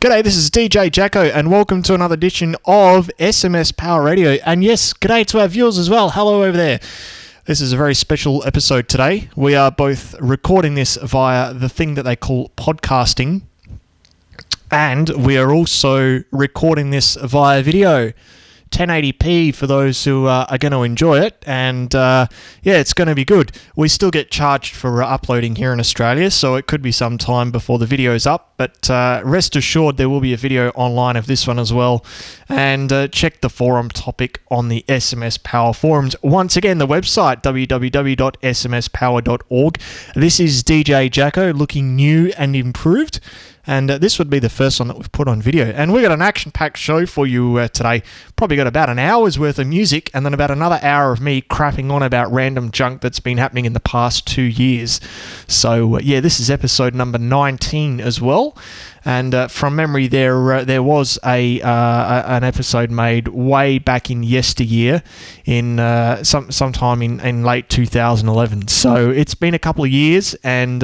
G'day, this is DJ Jacko, and welcome to another edition of SMS Power Radio. And yes, g'day to our viewers as well. Hello over there. This is a very special episode today. We are both recording this via the thing that they call podcasting, and we are also recording this via video. 1080p for those who are going to enjoy it, and it's going to be good. We still get charged for uploading here in Australia, so it could be some time before the video's up, but rest assured there will be a video online of this one as well, and check the forum topic on the SMS Power forums. Once again, the website www.smspower.org. This is DJ Jacko looking new and improved. And this would be the first one that we've put on video. And we've got an action-packed show for you today. Probably got about an hour's worth of music and then about another hour of me crapping on about random junk that's been happening in the past 2 years. So, this is episode number 19 as well. And from memory, there was an episode made way back in yesteryear, in sometime in late 2011. So it's been a couple of years, and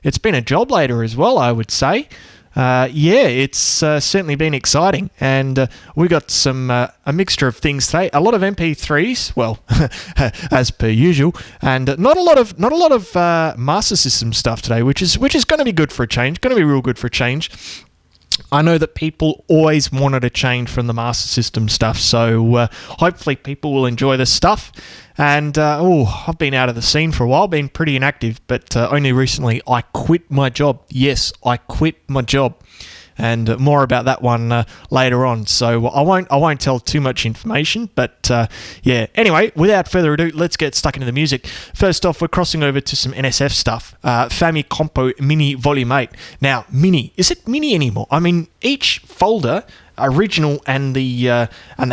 it's been a job later as well, I would say. It's certainly been exciting, and we got a mixture of things today. A lot of MP3s, well, as per usual, and not a lot of Master System stuff today, which is going to be good for a change. Going to be real good for a change. I know that people always wanted a change from the Master System stuff, so hopefully people will enjoy this stuff. And, I've been out of the scene for a while, been pretty inactive, but only recently I quit my job. Yes, I quit my job. And more about that one later on. So I won't tell too much information, but Anyway, without further ado, let's get stuck into the music. First off, we're crossing over to some NSF stuff. Famicompo Mini Volume 8. Now, Mini, is it Mini anymore? I mean, each folder, original and the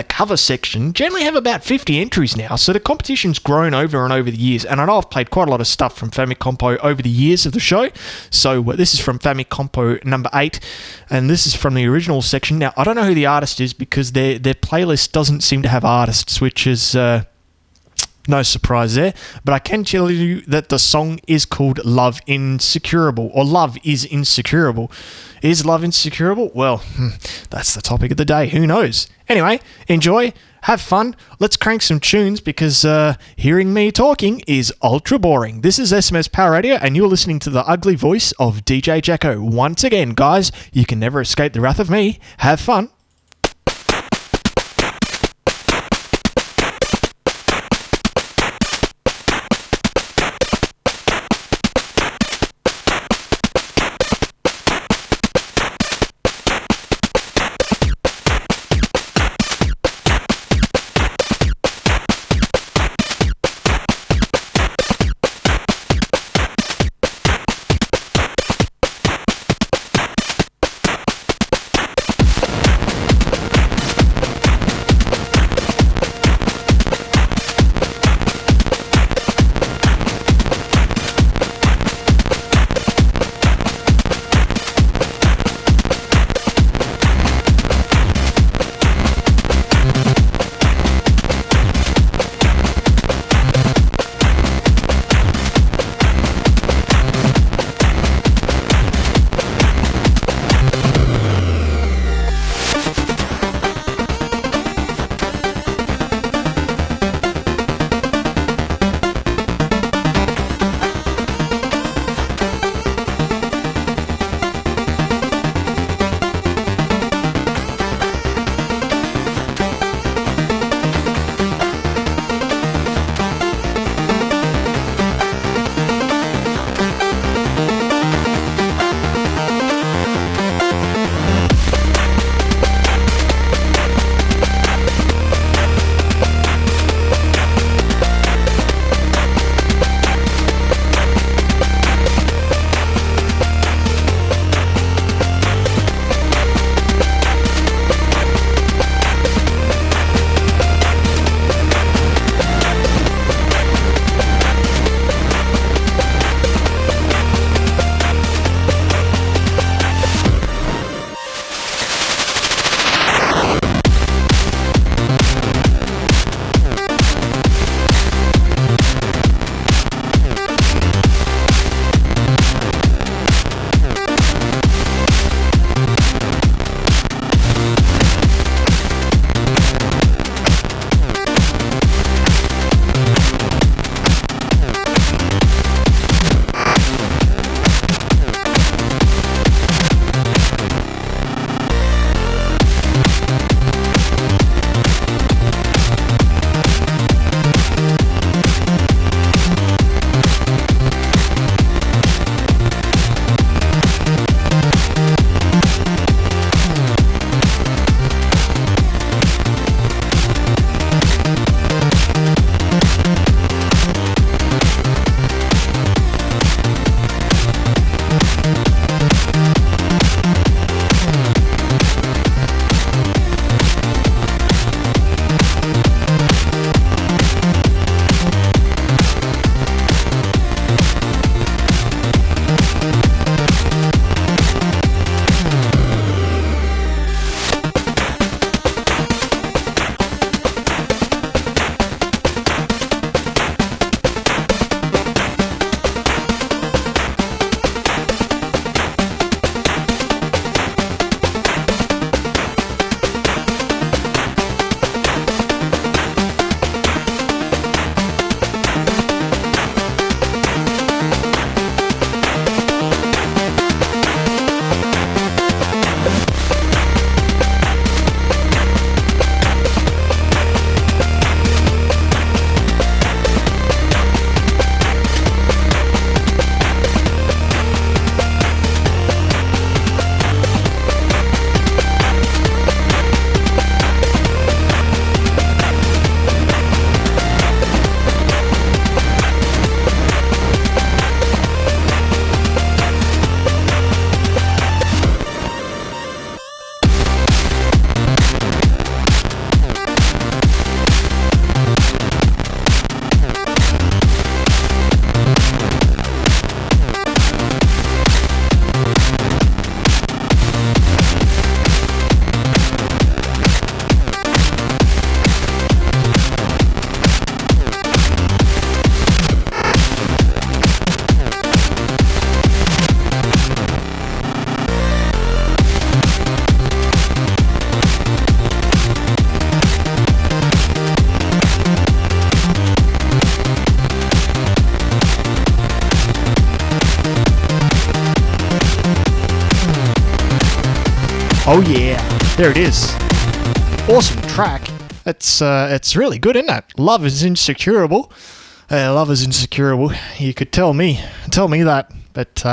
cover section, generally have about 50 entries now, so the competition's grown over and over the years, and I know I've played quite a lot of stuff from Famicompo over the years of the show. So this is from Famicompo number 8, and this is from the original section. Now, I don't know who the artist is because their playlist doesn't seem to have artists, which is no surprise there, but I can tell you that the song is called Love Insecurable, or Love is Insecurable. Is love insecurable? Well, that's the topic of the day. Who knows? Anyway, enjoy, have fun. Let's crank some tunes because hearing me talking is ultra boring. This is SMS Power Radio, and you're listening to the ugly voice of DJ Jacko. Once again, guys, you can never escape the wrath of me. Have fun. Oh yeah, there it is. Awesome track. It's really good, isn't it? Love is insecurable. Love is insecurable. You could tell me that. But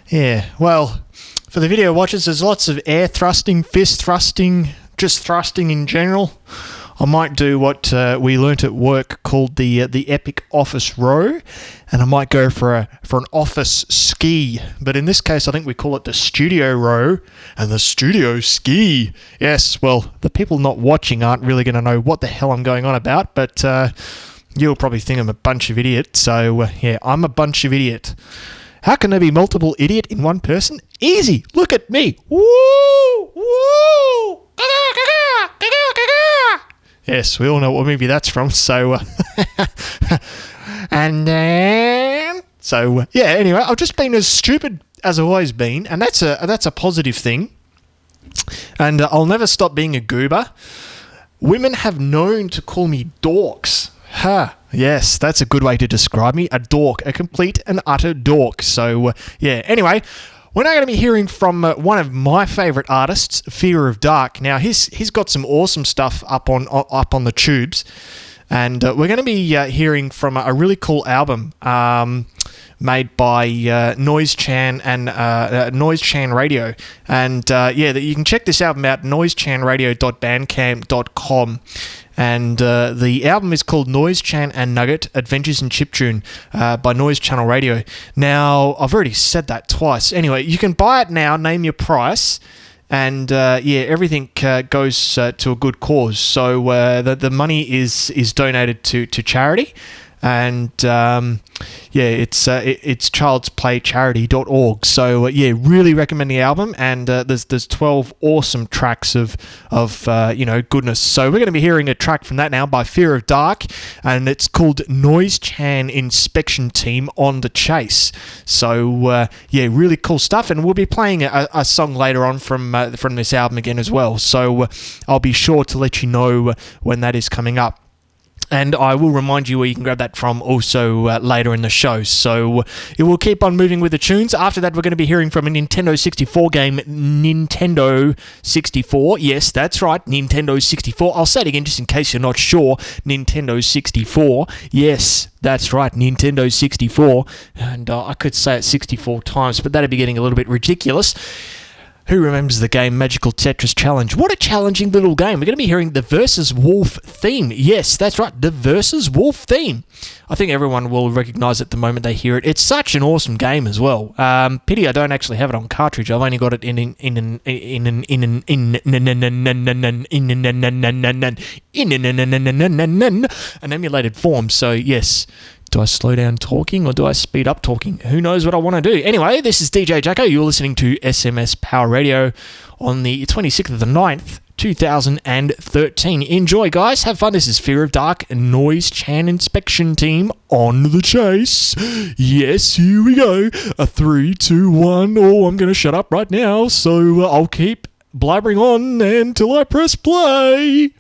yeah, well, for the video watchers, there's lots of air thrusting, fist thrusting, just thrusting in general. I might do what we learnt at work called the epic office row, and I might go for an office ski. But in this case, I think we call it the studio row and the studio ski. Yes, well, the people not watching aren't really going to know what the hell I'm going on about, but you'll probably think I'm a bunch of idiots. So yeah, I'm a bunch of idiot. How can there be multiple idiot in one person? Easy. Look at me. Woo! Woo! Yes, we all know what movie that's from, so... and then... So, yeah, anyway, I've just been as stupid as I've always been, and that's a positive thing. And I'll never stop being a goober. Women have known to call me dorks. Yes, that's a good way to describe me. A dork. A complete and utter dork. So, yeah, anyway... We're now going to be hearing from one of my favourite artists, Fear of Dark. Now, he's got some awesome stuff up on the tubes, and we're going to be hearing from a really cool album made by Noise Chan and Noise Chan Radio. And yeah, you can check this album out, noisechanradio.bandcamp.com. And the album is called Noise Chan and Nugget Adventures in Chiptune by Noise Channel Radio. Now, I've already said that twice. Anyway, you can buy it now, name your price, and yeah, everything goes to a good cause. So the money is donated to charity. And yeah, it's childsplaycharity.org. So yeah, really recommend the album. And there's 12 awesome tracks of goodness. So we're going to be hearing a track from that now by Fear of Dark, and it's called Noise Chan Inspection Team on the Chase. So yeah, really cool stuff. And we'll be playing a song later on from this album again as well. So I'll be sure to let you know when that is coming up. And I will remind you where you can grab that from also later in the show. So it will keep on moving with the tunes. After that, we're going to be hearing from a Nintendo 64 game, Nintendo 64. Yes, that's right, Nintendo 64. I'll say it again just in case you're not sure. Nintendo 64. Yes, that's right, Nintendo 64. And I could say it 64 times, but that'd be getting a little bit ridiculous. Who remembers the game Magical Tetris Challenge? What a challenging little game. We're going to be hearing the Versus Wolf theme. Yes, that's right, the Versus Wolf theme. I think everyone will recognise it the moment they hear it. It's such an awesome game as well. Pity I don't actually have it on cartridge. I've only got it and emulated form. So yes. Do I slow down talking or do I speed up talking? Who knows what I want to do? Anyway, this is DJ Jacko. You're listening to SMS Power Radio on the 26th of the 9th, 2013. Enjoy, guys. Have fun. This is Fear of Dark Noise Chan Inspection Team on the chase. Yes, here we go. 3, 2, 1. Oh, I'm going to shut up right now. So I'll keep blabbering on until I press play.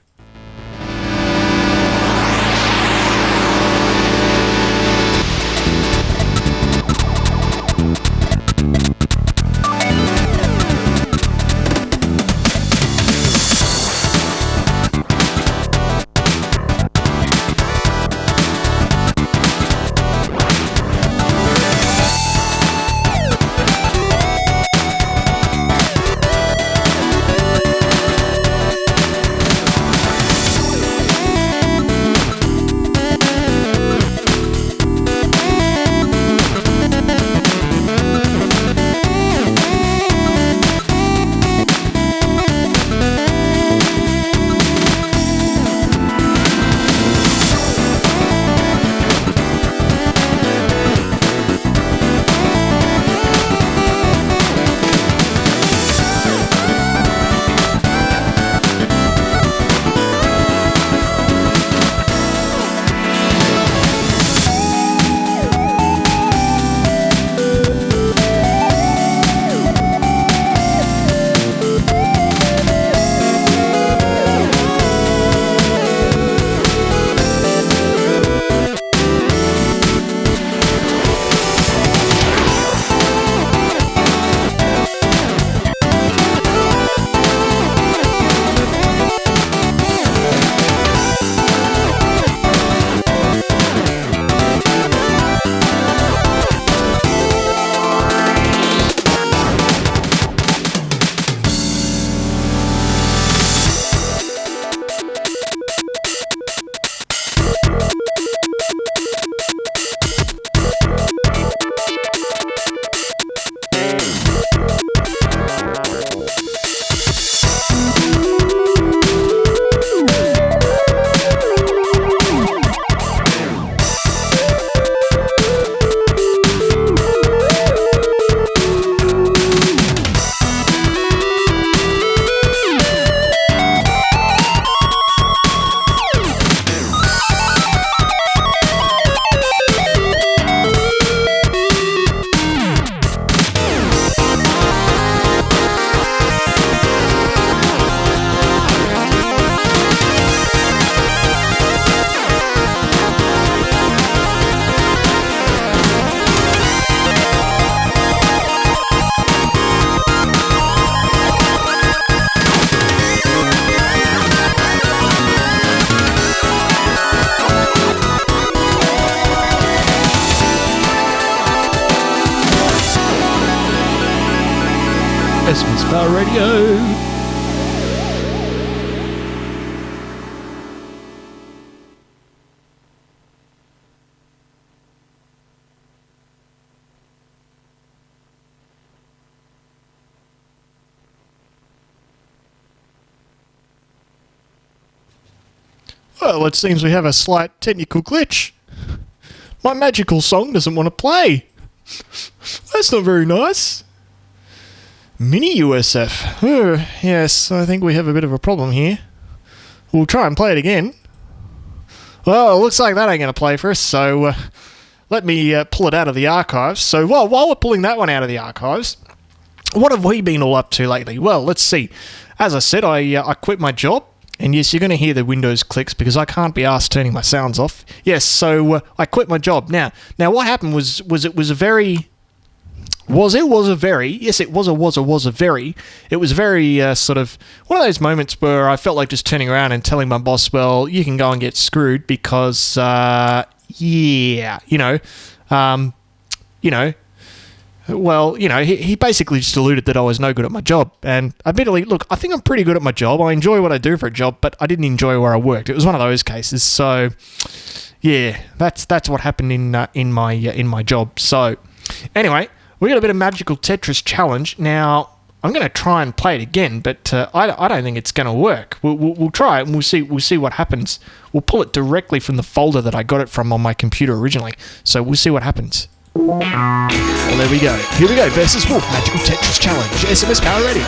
SMS Power Radio. Well, it seems we have a slight technical glitch. My magical song doesn't want to play. That's not very nice. Mini USF. Yes, I think we have a bit of a problem here. We'll try and play it again. Well, it looks like that ain't going to play for us, so let me pull it out of the archives. So while we're pulling that one out of the archives, what have we been all up to lately? Well, let's see. As I said, I quit my job. And yes, you're going to hear the Windows clicks because I can't be asked turning my sounds off. Yes, so I quit my job. Now what happened was it was a very sort of one of those moments where I felt like just turning around and telling my boss, well, you can go and get screwed because, he basically just alluded that I was no good at my job. And admittedly, look, I think I'm pretty good at my job. I enjoy what I do for a job, but I didn't enjoy where I worked. It was one of those cases. So, yeah, that's what happened in my job. So, anyway, we got a bit of Magical Tetris challenge. Now, I'm going to try and play it again, but I don't think it's going to work. We'll try it and we'll see what happens. We'll pull it directly from the folder that I got it from on my computer originally. So we'll see what happens. Well, there we go. Here we go. Versus Wolf Magical Tetris Challenge. SMS Power Radio.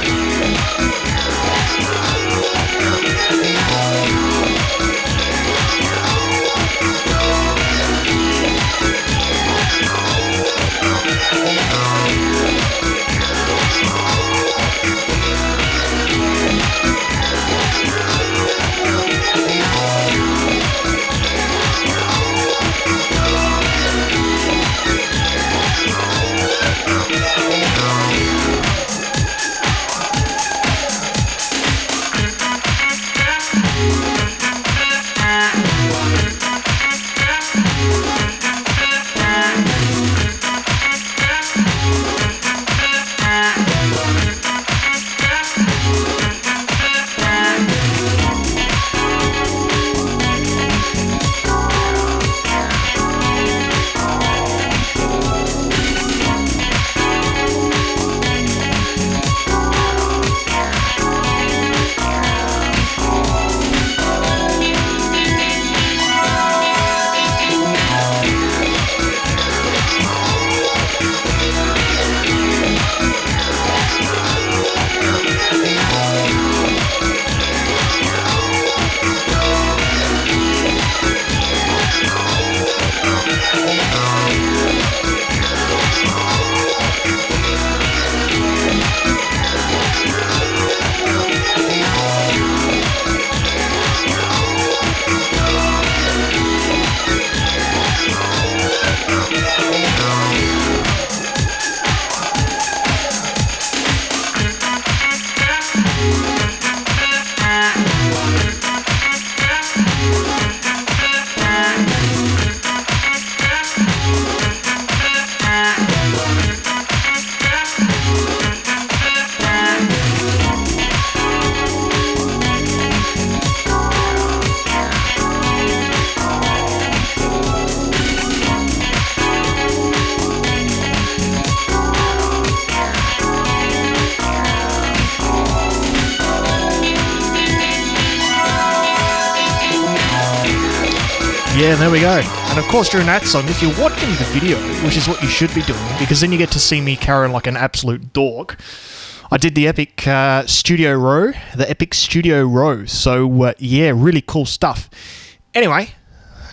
Yeah, there we go. And of course, during that song, if you're watching the video, which is what you should be doing, because then you get to see me carrying like an absolute dork, I did the Epic Studio Row, So, yeah, really cool stuff. Anyway,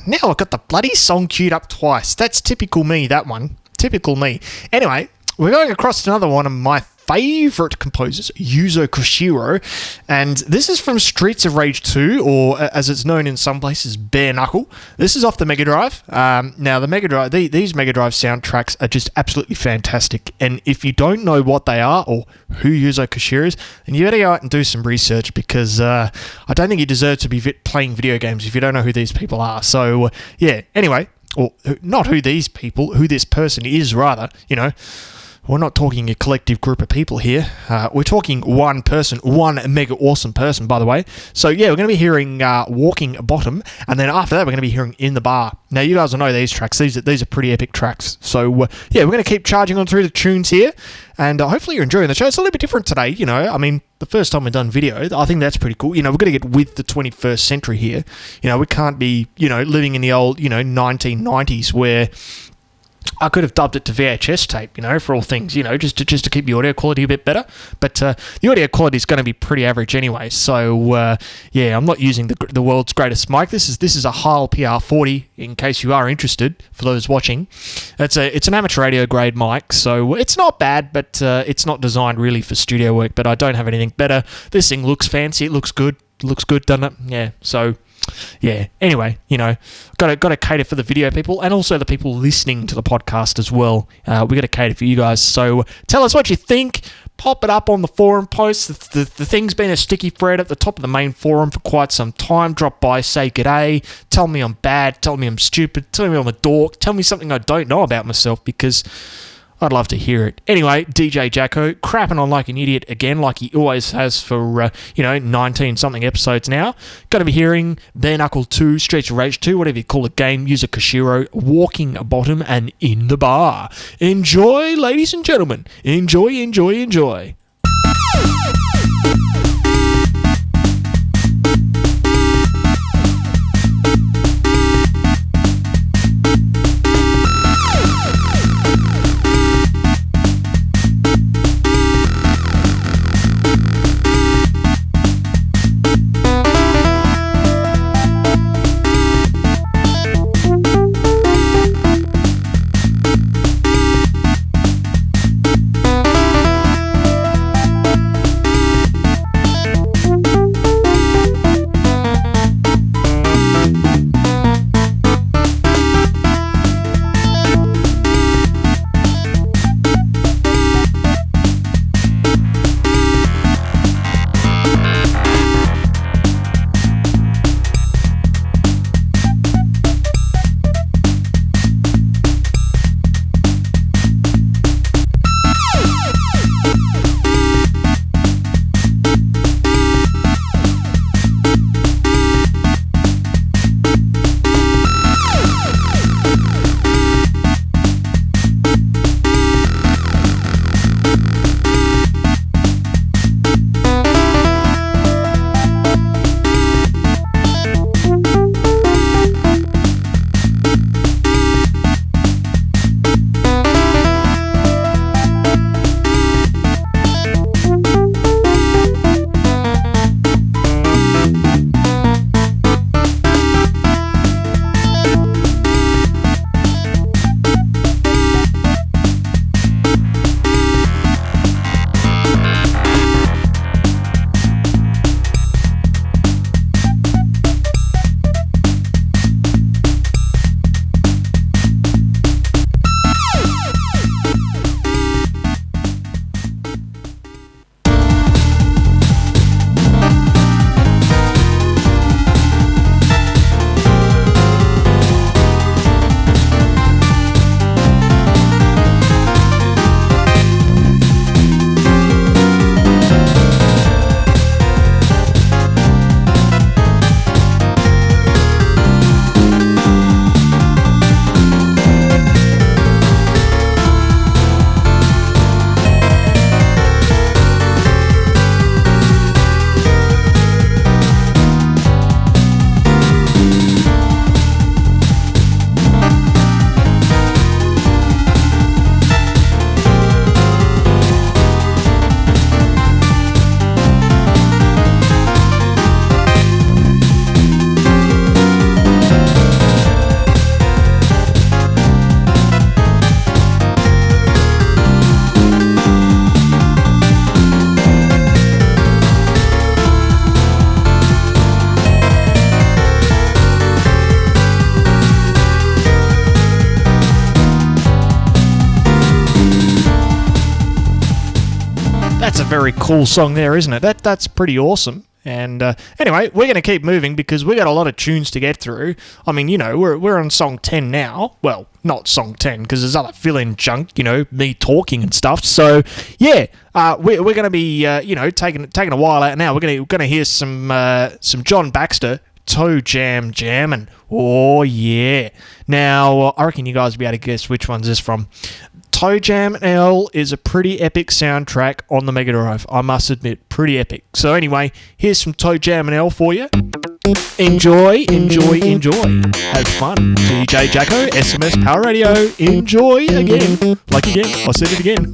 now I've got the bloody song queued up twice. That's typical me, that one. Typical me. Anyway, we're going across to another one of my favourite composers, Yuzo Koshiro, and this is from Streets of Rage 2, or as it's known in some places, Bare Knuckle. This is off the Mega Drive. Now, the Mega Drive, these Mega Drive soundtracks are just absolutely fantastic, and if you don't know what they are or who Yuzo Koshiro is, then you better go out and do some research, because I don't think you deserve to be playing video games if you don't know who these people are. So, yeah, anyway, or not who these people, who this person is, rather, you know. We're not talking a collective group of people here. We're talking one person, one mega awesome person, by the way. So, yeah, we're going to be hearing Walking Bottom, and then after that, we're going to be hearing In the Bar. Now, you guys will know these tracks. These are pretty epic tracks. So, yeah, we're going to keep charging on through the tunes here, and hopefully you're enjoying the show. It's a little bit different today, you know. I mean, the first time we've done video, I think that's pretty cool. You know, we're going to get with the 21st century here. You know, we can't be, you know, living in the old, you know, 1990s where I could have dubbed it to VHS tape, you know, for all things, you know, just to keep the audio quality a bit better. But the audio quality is going to be pretty average anyway. So, yeah, I'm not using the world's greatest mic. This is a Heil PR40, in case you are interested, for those watching. It's an amateur radio grade mic, so it's not bad, but it's not designed really for studio work. But I don't have anything better. This thing looks fancy. It looks good. Doesn't it? Yeah, so... yeah, anyway, you know, got to cater for the video people and also the people listening to the podcast as well. We got to cater for you guys. So tell us what you think. Pop it up on the forum post. The thing's been a sticky thread at the top of the main forum for quite some time. Drop by, say g'day, tell me I'm bad, tell me I'm stupid, tell me I'm a dork, tell me something I don't know about myself, because I'd love to hear it. Anyway, DJ Jacko, crapping on like an idiot again, like he always has for, 19-something episodes now. Going to be hearing Bare Knuckle 2, Streets of Rage 2, whatever you call it game, Yuzo Koshiro, Walking Bottom, and In the Bar. Enjoy, ladies and gentlemen. Enjoy, enjoy, enjoy. That's a very cool song there, isn't it? That's pretty awesome. And anyway, we're going to keep moving because we got a lot of tunes to get through. I mean, we're on song 10 now. Well, not song 10 because there's other fill-in junk, me talking and stuff. So, yeah, we're going to be, taking a while out now. We're going to hear some John Baxter, Toe Jam Jammin'. Oh, yeah. Now, I reckon you guys will be able to guess which one's this from. Toe Jam L is a pretty epic soundtrack on the Mega Drive, I must admit, pretty epic. So anyway, here's some Toe Jam L for you. Enjoy, enjoy, enjoy. Have fun. DJ Jacko, SMS Power Radio. Enjoy again. Like again. I said it again.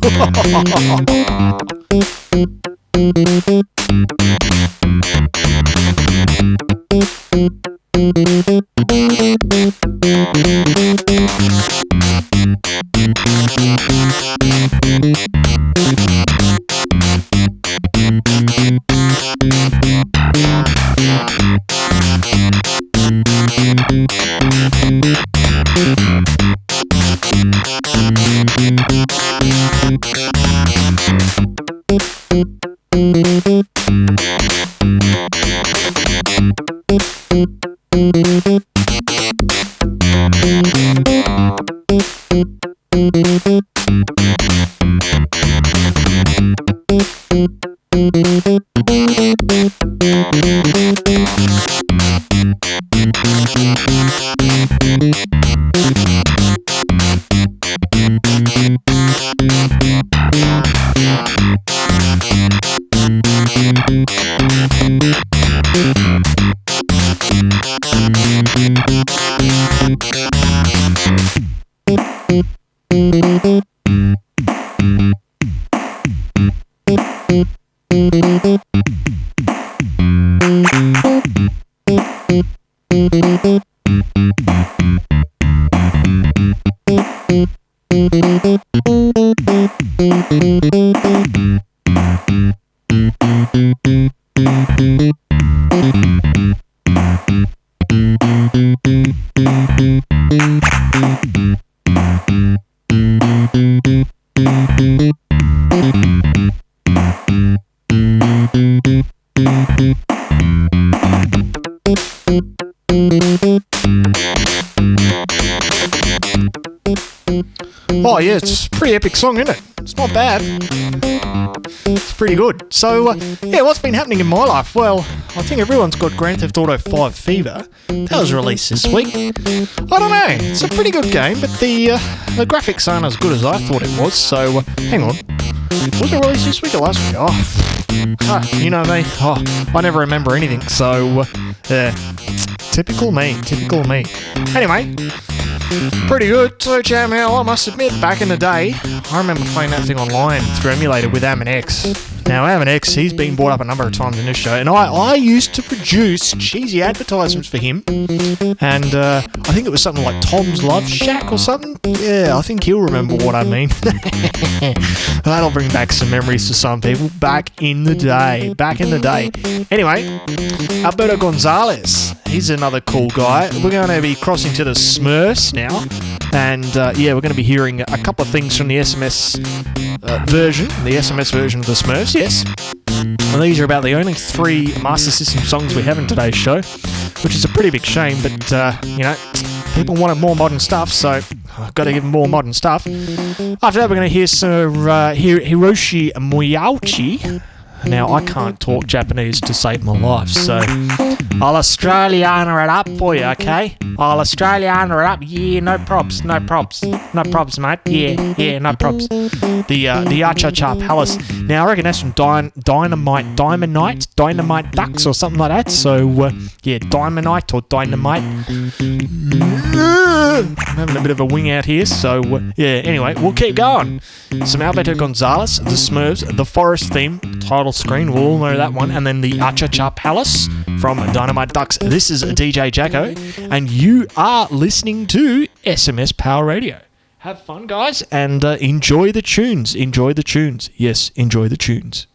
Oh yeah, it's a pretty epic song, isn't it? It's not bad. It's pretty good. So, yeah, what's been happening in my life? Well, I think everyone's got Grand Theft Auto 5 Fever. That was released this week. I don't know, it's a pretty good game, but the graphics aren't as good as I thought it was, so hang on. Was it released this week or last week? You know me. I never remember anything, so, typical me. Anyway, pretty good. Toe Jam L, I must admit, back in the day, I remember playing that thing online through emulator with Am and X. Now, Am and X, he's been brought up a number of times in this show, and I used to produce cheesy advertisements for him, and I think it was something like Tom's Love Shack or something. Yeah, I think he'll remember what I mean. That'll bring back some memories to some people. Back in the day. Anyway, Alberto Gonzalez, he's another cool guy. We're going to be crossing to the Smurfs now, and yeah, we're going to be hearing a couple of things from the SMS version of the Smurfs, yes. And these are about the only 3 Master System songs we have in today's show, which is a pretty big shame, but, people wanted more modern stuff, so I've got to give them more modern stuff. After that, we're going to hear some Hiroshi Miyauchi. Now, I can't talk Japanese to save my life, so I'll Australianer it up for you, okay? I'll Australianer it up. Yeah, no props, mate. Yeah, no props. The Cha-Cha Palace. Now, I reckon that's from Dynamite Ducks or something like that. So, yeah, Dynamite or Dynamite. I'm having a bit of a wing out here, so, yeah, anyway, we'll keep going. Some Alberto Gonzalez, the Smurfs, the Forest theme, title screen, we'll all know that one, and then the Cha-Cha Palace from Dynamite Ducks. This is DJ Jacko, and you are listening to SMS Power Radio. Have fun, guys, and enjoy the tunes. Yes, enjoy the tunes.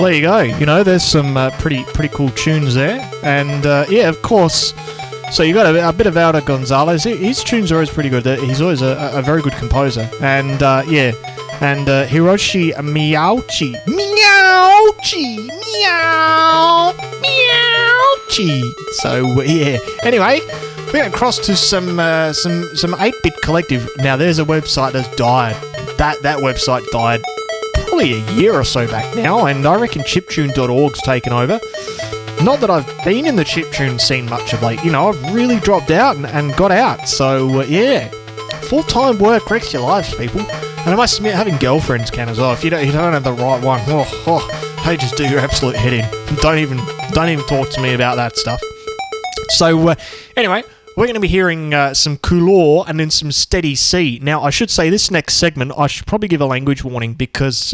Well, there you go. You know, there's some pretty cool tunes there. And, yeah, of course, so you got a bit of Aldo Gonzalez. His tunes are always pretty good. He's always a very good composer. And, yeah, and Hiroshi Miyauchi. Miyauchi. So, yeah. Anyway, we're going to cross to some 8-Bit Collective. Now, there's a website that's died. That website died probably a year or so back now, and I reckon chiptune.org's taken over. Not that I've been in the chiptune scene much of late. You know, I've really dropped out and got out. So, yeah. Full-time work wrecks your lives, people. And I must admit, having girlfriends can as well. If you don't have the right one, they just do your absolute head in. Don't even talk to me about that stuff. So, anyway, we're going to be hearing some Couleur and then some Steady C. Now, I should say this next segment, I should probably give a language warning because,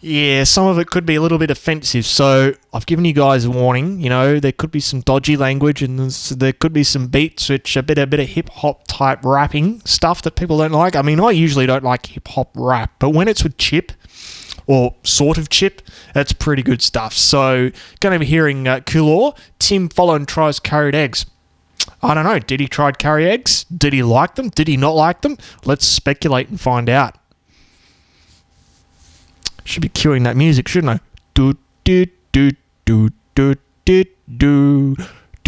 yeah, some of it could be a little bit offensive. So, I've given you guys a warning. You know, there could be some dodgy language and there could be some beats which are a bit of hip-hop type rapping stuff that people don't like. I mean, I usually don't like hip-hop rap, but when it's with Chip, or sort of Chip, that's pretty good stuff. So, going to be hearing Couleur. Tim Follen tries carried eggs. I don't know, did he try carry eggs? Did he like them? Did he not like them? Let's speculate and find out. Should be cueing that music, shouldn't I? Do do do do do do do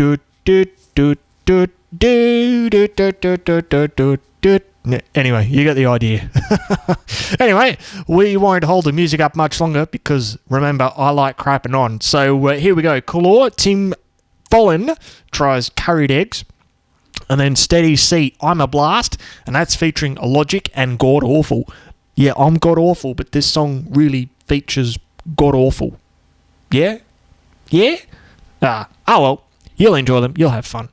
do do do do do do do do do do. Anyway, you get the idea. Anyway, we won't hold the music up much longer because, remember, I like crapping on. So here we go. Couleur, Tim Follen tries curried eggs. And then Steady C, I'm a Blast. And that's featuring Logic and God Awful. Yeah, I'm God Awful, but this song really features God Awful. Yeah? Yeah? Oh well. You'll enjoy them. You'll have fun.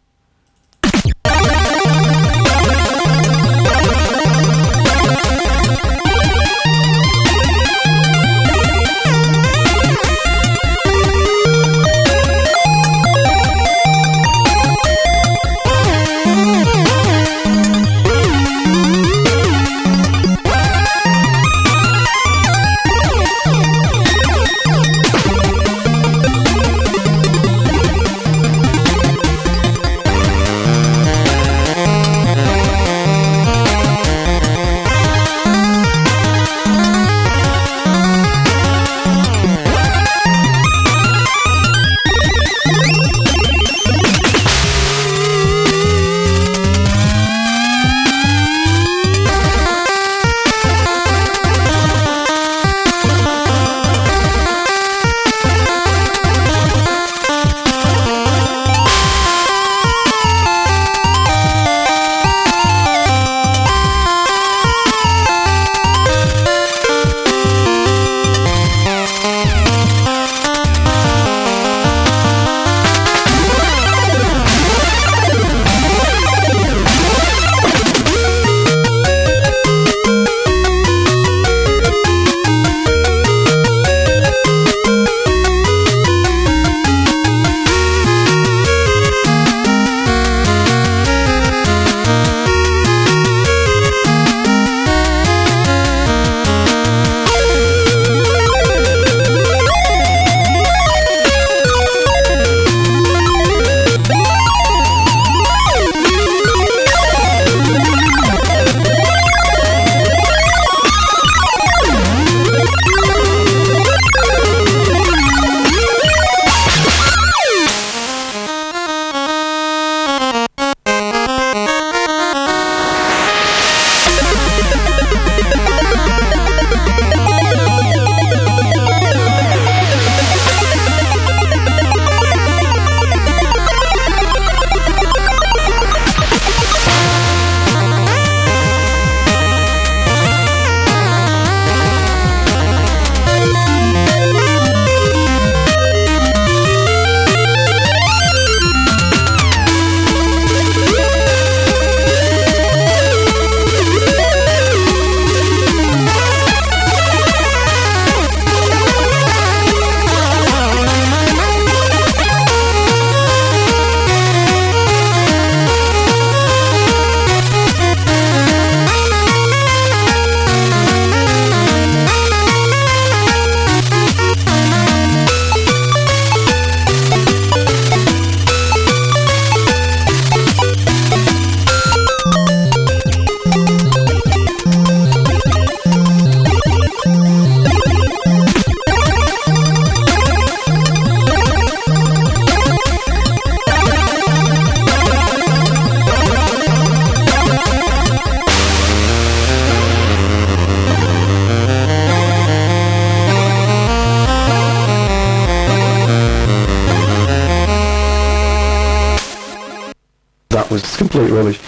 was complete rubbish.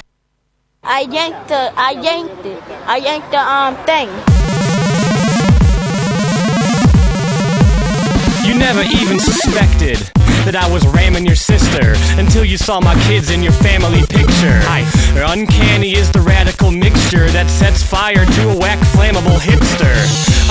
I yanked the thing. You never even suspected that I was ramming your sister until you saw my kids in your family picture. Uncanny is the radical mixture that sets fire to a whack flammable hipster.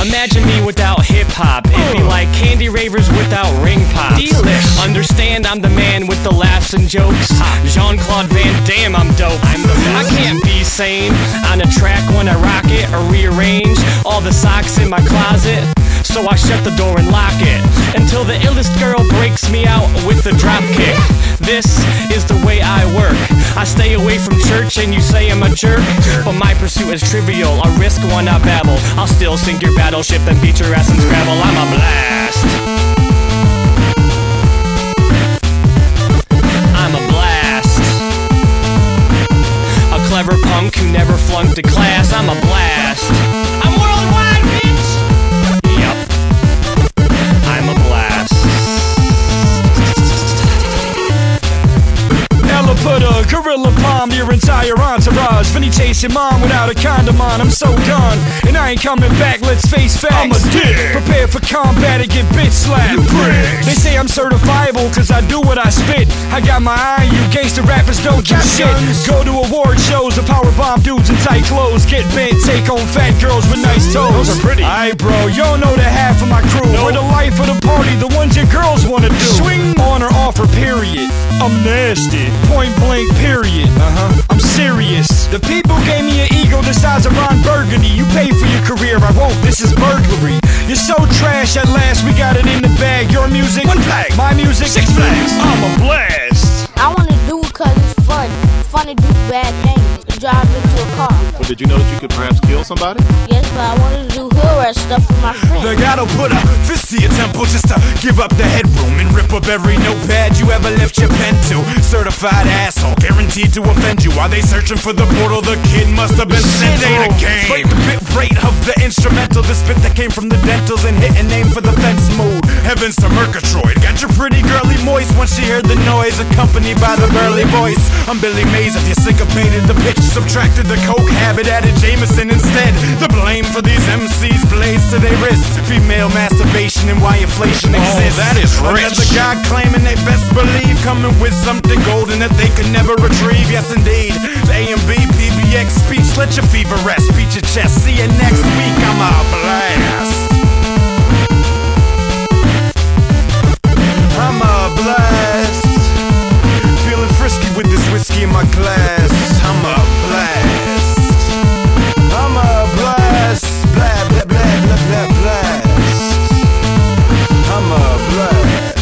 Imagine me without hip-hop, it'd be like candy ravers without ring pops. Delish. Understand I'm the man with the laughs and jokes. Jean-Claude Van Damme, I'm dope. I can't be sane on a track when I rock it or rearrange all the socks in my closet. So I shut the door and lock it until the illest girl breaks me out with a drop kick. This is the way I work. I stay away from church and you say I'm a jerk, but my pursuit is trivial. I risk one, I babble. I'll still sink your battleship and beat your ass in Scrabble. I'm a blast. I'm a blast. A clever punk who never flunked a class. I'm a blast. I'm worldwide, bitch. I'm a blast. Ella put a gorilla palm to your entire entourage. Finny chase your mom without a condom on. I'm so gone, and I ain't coming back, let's face facts. I'm a dick. Prepare for combat and get bitch slapped. They say I'm certifiable cause I do what I spit. I got my eye on you, gangster rappers don't do shit. Go to award shows, the power bomb dudes in tight clothes. Get bent, take on fat girls with nice toes. Those are pretty. Aight bro, you don't know the half of my crew. We're the life of the party, the ones your girls wanna do. Swing on or off or period. I'm nasty. Point blank period. I'm serious. The people gave me an ego the size of Ron Burgundy. You pay for your career, I won't, this is burglary. You're so trash, at last we got it in the bag. Your music, 1 flag. My music, 6 flags. I'm a blast. I wanna do it cause it's fun. It's fun to do bad things. Drive into a car. Well, did you know that you could perhaps kill somebody? Yes, but I wanted to do hood rat stuff with my friends. They gotta put a fist to your temple just to give up the headroom and rip up every notepad you ever left your pen to. Certified asshole, guaranteed to offend you. While they searching for the portal, the kid must have been sent to. Ain't a game. Spike the bit rate of the instrumental, the spit that came from the dentals and hit a name for the fence mode. Heavens to Murgatroyd, got your pretty girly moist once she heard the noise, accompanied by the burly voice. I'm Billy Mays if you syncopated the pitch, subtracted the coke habit, added Jameson instead. The blame for these MCs blades to their wrists. Female masturbation and why inflation exists. That is rich. Another guy claiming they best believe, coming with something golden that they could never retrieve. Yes indeed, the A&B PBX speech, let your fever rest, beat your chest. See you next week, I'm a blast. I'm a blast. Feeling frisky with this whiskey in my glass. I'm a blast. I'm a blast. Blah, blah, blah, blah, blah, blast. I'm a blast.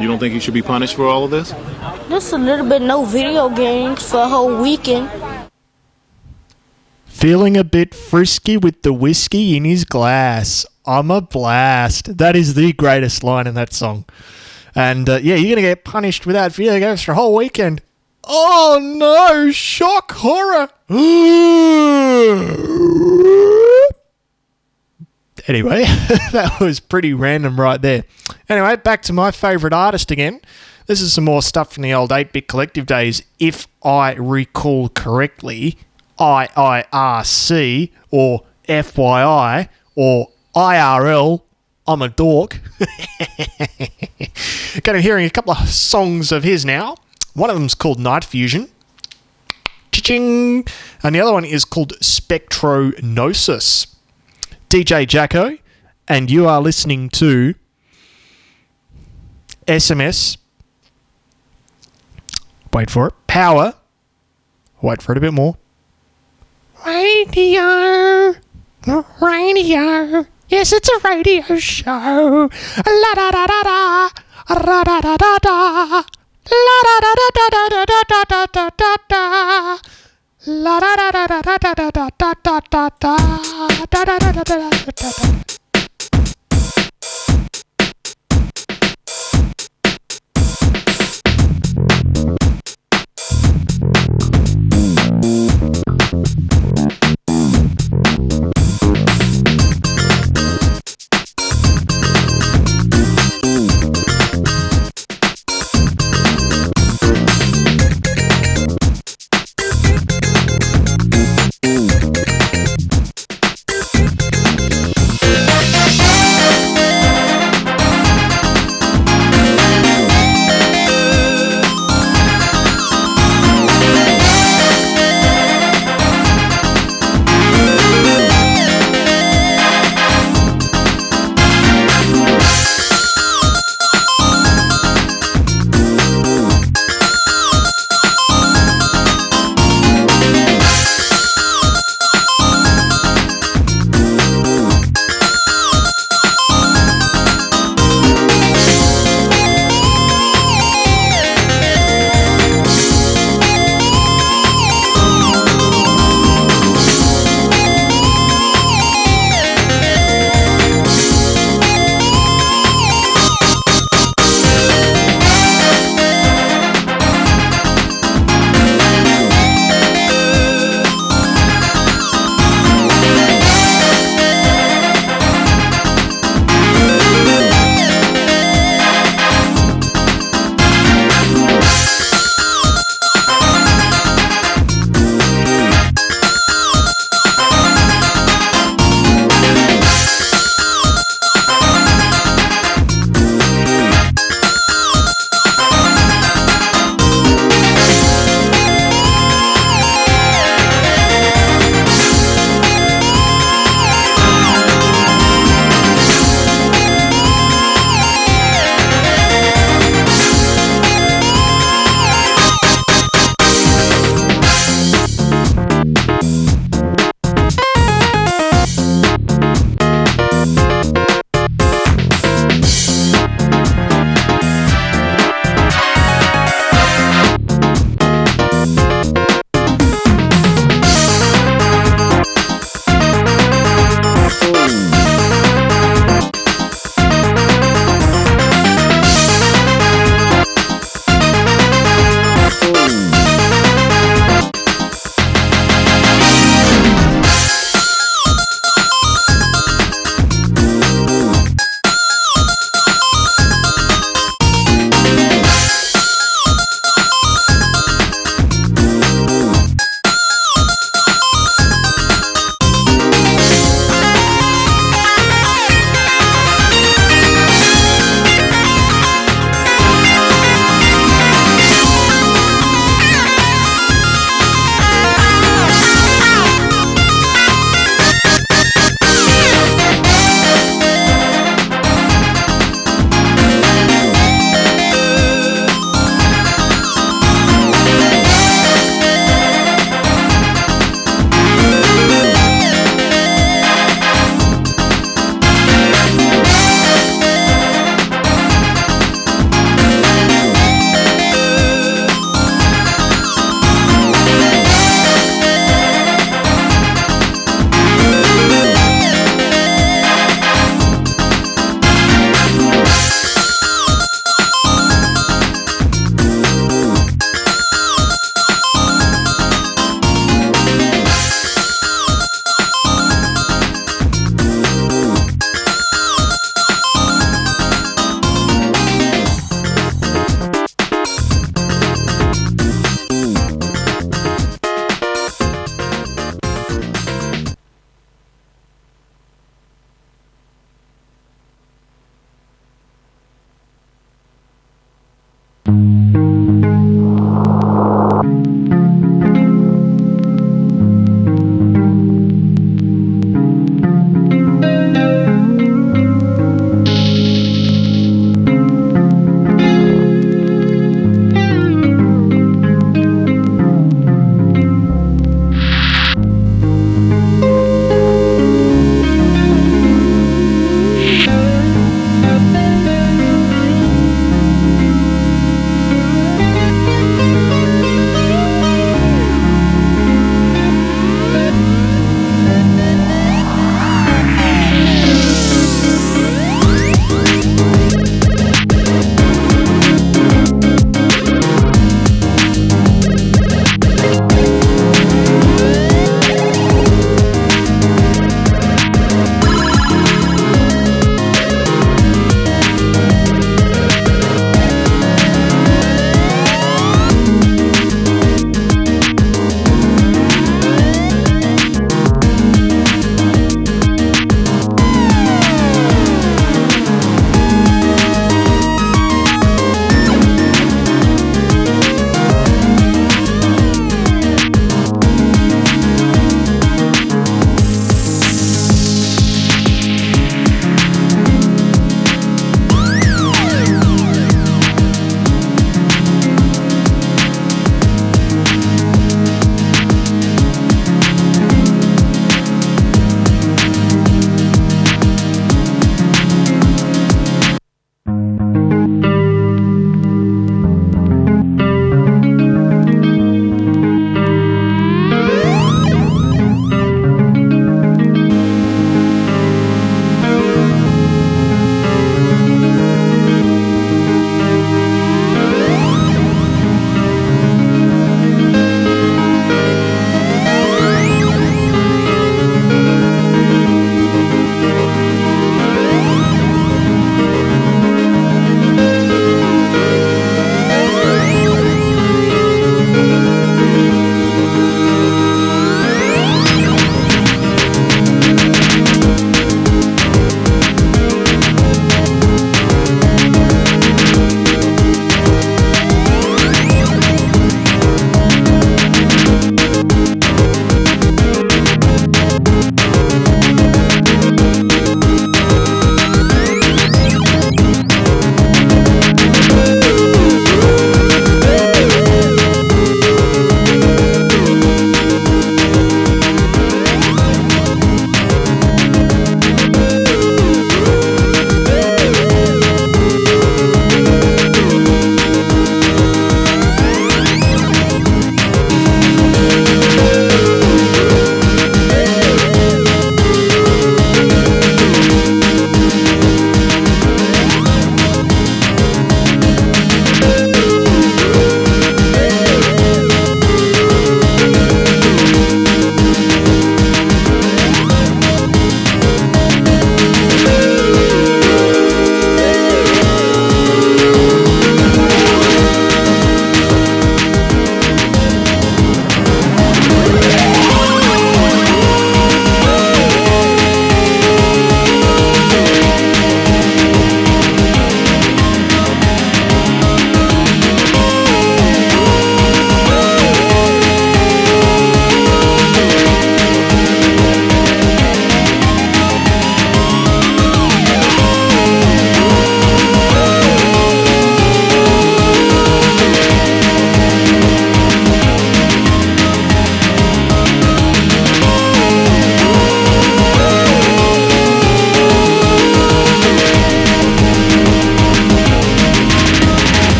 You don't think you should be punished for all of this? Just a little bit, no video games for a whole weekend. Feeling a bit frisky with the whiskey in his glass. I'm a blast. That is the greatest line in that song. And yeah, you're going to get punished without video games for a whole weekend. Oh no, shock horror. Anyway, that was pretty random right there. Anyway, back to my favourite artist again. This is some more stuff from the old 8-Bit Collective days. If I recall correctly, IIRC or FYI or IRL, I'm a dork. Going to hearing a couple of songs of his now. One of them's called Night Fusion. Cha-ching! And the other one is called Spectronosis. DJ Jacko, and you are listening to SMS. Wait for it. Power. Wait for it a bit more. Radio. Radio. Yes, it's a radio show. La da da da da. Ra da da da da. La da da da da da da da da da da da. La da da da da da da da da da da da da da da da da da.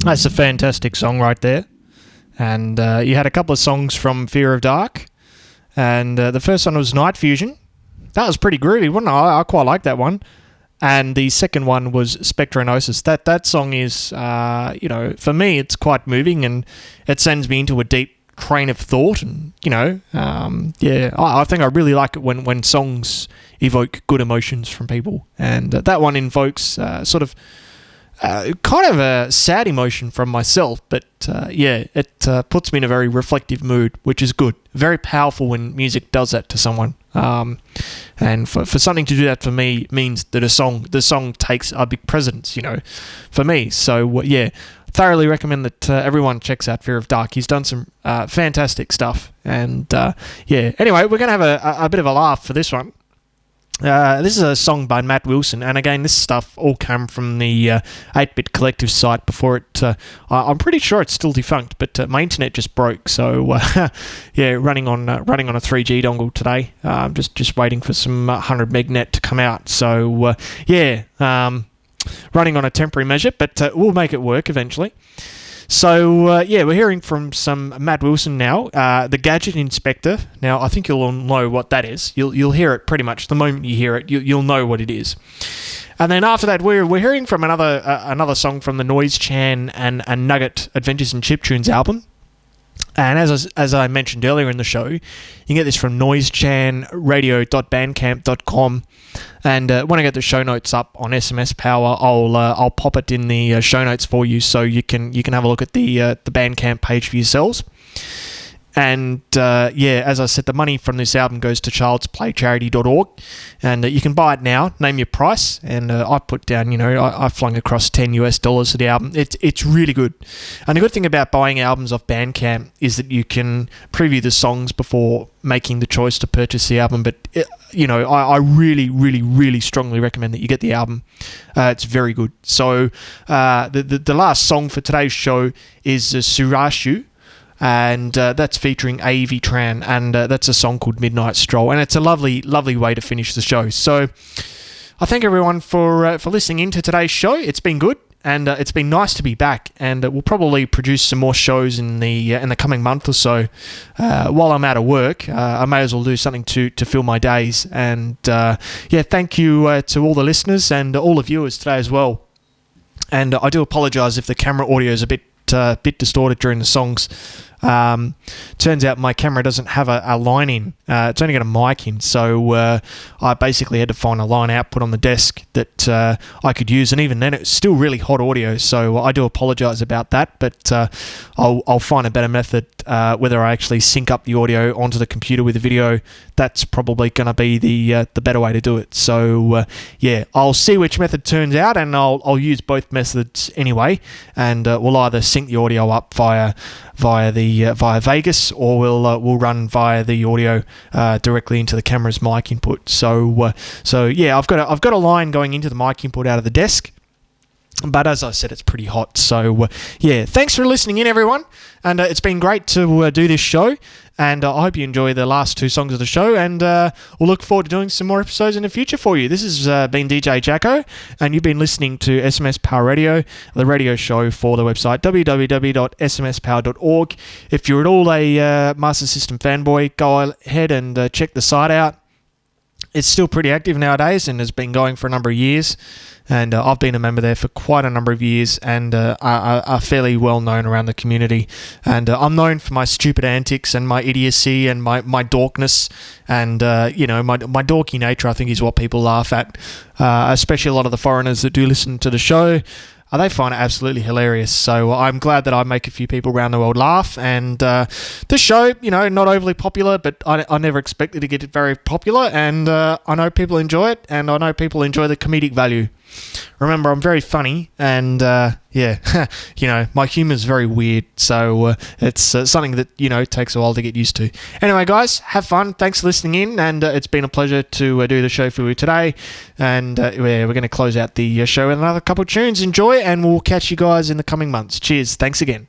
That's a fantastic song right there. And you had a couple of songs from Fear of Dark. And the first one was Night Fusion. That was pretty groovy, wasn't it? I quite like that one. And the second one was Spectronosis. That song is, for me, it's quite moving, and it sends me into a deep train of thought. And, I think I really like it when songs evoke good emotions from people. And that one invokes kind of a sad emotion from myself, but it puts me in a very reflective mood, which is good. Very powerful when music does that to someone. And for something to do that for me means that the song takes a big precedence, for me. So thoroughly recommend that everyone checks out Fear of Dark. He's done some fantastic stuff, and anyway, we're gonna have a bit of a laugh for this one. This is a song by Matt Wilson, and again, this stuff all came from the 8-Bit Collective site before it. I'm pretty sure it's still defunct, but my internet just broke, so running on a 3G dongle today. Just waiting for some 100 meg net to come out. So running on a temporary measure, but we'll make it work eventually. So, we're hearing from some Matt Wilson now, the Gadget Inspector. Now, I think you'll all know what that is. You'll hear it pretty much the moment you hear it. You'll know what it is. And then after that, we're hearing from another song from the Noise Chan and Nugget Adventures in Chiptunes album. And as I mentioned earlier in the show, you can get this from noisechanradio.bandcamp.com. And when I get the show notes up on SMS Power, I'll pop it in the show notes for you, so you can have a look at the Bandcamp page for yourselves. And as I said, the money from this album goes to childsplaycharity.org, and you can buy it now. Name your price, and I put down, I flung across $10 for the album. It's really good. And the good thing about buying albums off Bandcamp is that you can preview the songs before making the choice to purchase the album. But I really, really, really strongly recommend that you get the album. It's very good. So the last song for today's show is Surashu. And that's featuring AV Tran, and that's a song called Midnight Stroll, and it's a lovely, lovely way to finish the show. So I thank everyone for listening in to today's show. It's been good, and it's been nice to be back, and we'll probably produce some more shows in the coming month or so. While I'm out of work, I may as well do something to fill my days. And thank you to all the listeners and all the viewers today as well. And I do apologise if the camera audio is a bit distorted during the songs. Turns out my camera doesn't have a line in. It's only got a mic in, so I basically had to find a line output on the desk that I could use, and even then it's still really hot audio, so I do apologise about that, but I'll find a better method, whether I actually sync up the audio onto the computer with the video. That's probably going to be the better way to do it. So I'll see which method turns out, and I'll use both methods anyway, and we'll either sync the audio up via Vegas, or we'll run via the audio directly into the camera's mic input. So I've got a line going into the mic input out of the desk. But as I said, it's pretty hot. So, thanks for listening in, everyone. And it's been great to do this show. And I hope you enjoy the last two songs of the show. And we'll look forward to doing some more episodes in the future for you. This has been DJ Jacko, and you've been listening to SMS Power Radio, the radio show for the website www.smspower.org. If you're at all a Master System fanboy, go ahead and check the site out. It's still pretty active nowadays and has been going for a number of years. And I've been a member there for quite a number of years, and are fairly well known around the community. And I'm known for my stupid antics and my idiocy and my dorkness, and my dorky nature, I think, is what people laugh at, especially a lot of the foreigners that do listen to the show. They find it absolutely hilarious. So I'm glad that I make a few people around the world laugh. And the show, not overly popular, but I never expected to get it very popular. And I know people enjoy it, and I know people enjoy the comedic value. Remember, I'm very funny, and my humour is very weird, so it's something that, takes a while to get used to. Anyway, guys, have fun. Thanks for listening in, and it's been a pleasure to do the show for you today. And we're going to close out the show with another couple of tunes. Enjoy, and we'll catch you guys in the coming months. Cheers. Thanks again.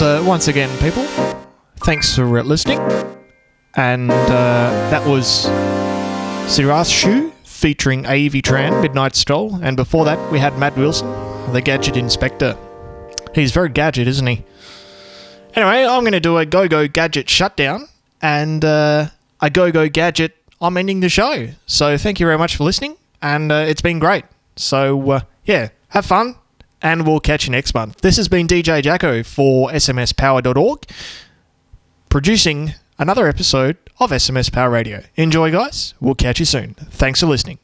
once again, people, thanks for listening. And that was Siras Shu featuring AV Tran, Midnight Stroll. And before that, we had Matt Wilson, the Gadget Inspector. He's very gadget, isn't he? Anyway, I'm going to do a Go-Go Gadget shutdown. And a Go-Go Gadget, I'm ending the show. So thank you very much for listening. And it's been great. So, yeah, have fun. And we'll catch you next month. This has been DJ Jacko for smspower.org, producing another episode of SMS Power Radio. Enjoy, guys. We'll catch you soon. Thanks for listening.